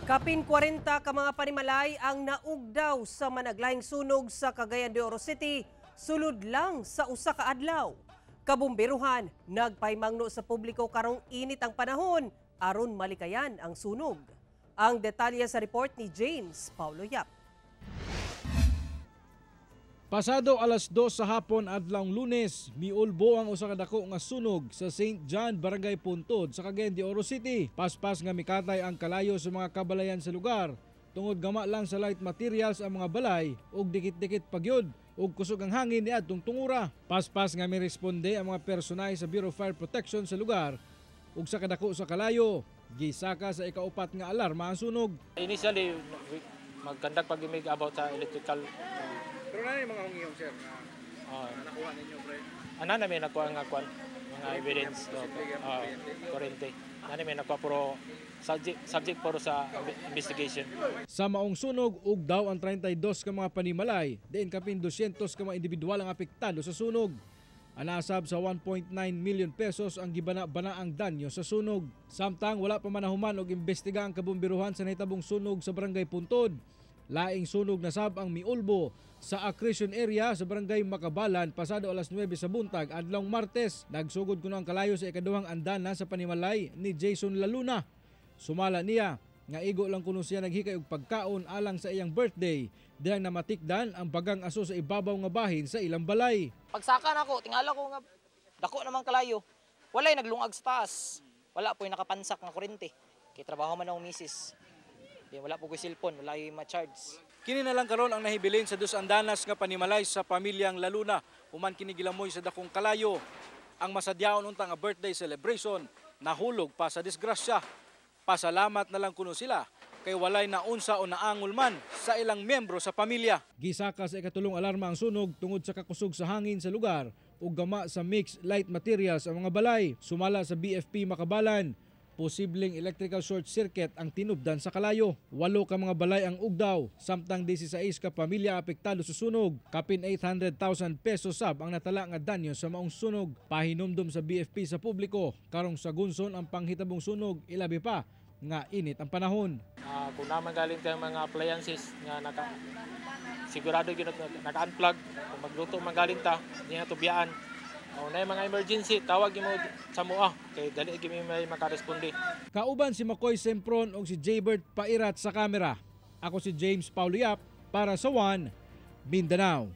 Kapin 40 ka mga panimalay ang naugdaw sa managlaing sunog sa Cagayan de Oro City, sulod lang sa usa ka adlaw. Kabumberuhan nagpaymangno sa publiko karong init ang panahon aron malikayan ang sunog. Ang detalye sa report ni James Paulo Yap. Pasado alas 2 sa hapon adlawng Lunes, miulbo ang usa ka dako nga sunog sa St. John Barangay Puntod sa Cagayan de Oro City. Paspas nga mikatay ang kalayo sa mga kabalayan sa lugar. Tungod gama lang sa light materials ang mga balay ug dikit-dikit pagyud ug kusog ang hangin niadtong tungura. Paspas nga miresponde ang mga personay sa Bureau of Fire Protection sa lugar ug sa kadako sa kalayo. Gisaka sa ikaupat nga alarma ang sunog. Initially, magkandak pag-imig about sa electrical. Pero na yung mga hungiyong, sir, na nakuha ninyo, pre? Ano namin nakuha nga kwan, mga evidence, kurente. Ano namin nakuha, puro subject puro sa investigation. Sa maong sunog, ug daw ang 32 ka mga panimalay, diin kapin 200 ka mga individual ang apektado sa sunog. Anasab sa 1.9 million pesos ang gibana-bana ang danyo sa sunog. Samtang wala pa manahuman og imbestiga ang kabumbiruhan sa nahitabong sunog sa Barangay Puntod. Laing sunog na sab ang miulbo sa accretion area sa Barangay Makabalan pasado alas 9 sa buntag adlawng Martes. Nagsugod kuno ang kalayo sa ikaduhang andana sa panimalay ni Jason Laluna. Sumala niya nga igo lang kuno siya naghikay og pagkaon alang sa iyang birthday dihang namatikdan ang bagang aso sa ibabaw nga bahin sa ilang balay. Pagsaka na ako, tingala ko nga dako naman kalayo. Walay naglungag sa taas. Wala po yung nakapansak nga kurente. Kay trabaho man ang misis. Wala po ko cellphone, wala yung ma-charge. Kini na lang karon ang nahibilin sa dus andanas nga panimalay sa pamilyang Laluna human kini gilamoy sa dakong kalayo. Ang masadyaon unta nga birthday celebration nahulog pa sa disgrasya. Pasalamat na lang kuno sila kay walay naunsa o naangol man sa ilang miyembro sa pamilya. Gisaka sa ikatulong alarma ang sunog tungod sa kakusog sa hangin sa lugar ug gama sa mixed light materials ang mga balay. Sumala sa BFP Makabalan, posibleng electrical short circuit ang tinubdan sa kalayo. 8 ka mga balay ang ugdaw, samtang 16 ka pamilya apektado sa sunog. Kapin 800,000 pesos sab ang natala nga danyo sa maong sunog. Pahinumdum sa BFP sa publiko, karong sa gunson ang panghitabong sunog, ilabi pa nga init ang panahon. Kung naman galing kang mga appliances nga sigurado naka-unplug, kung magluto man galing ta, hindi na tubiyaan. Na mga emergency, tawag mo sa MOA kay dali gimi may makaresponde. Kauban si Makoy Sempron o si Jaybert Pairat sa kamera. Ako si James Paulo Yap para sa One Mindanao.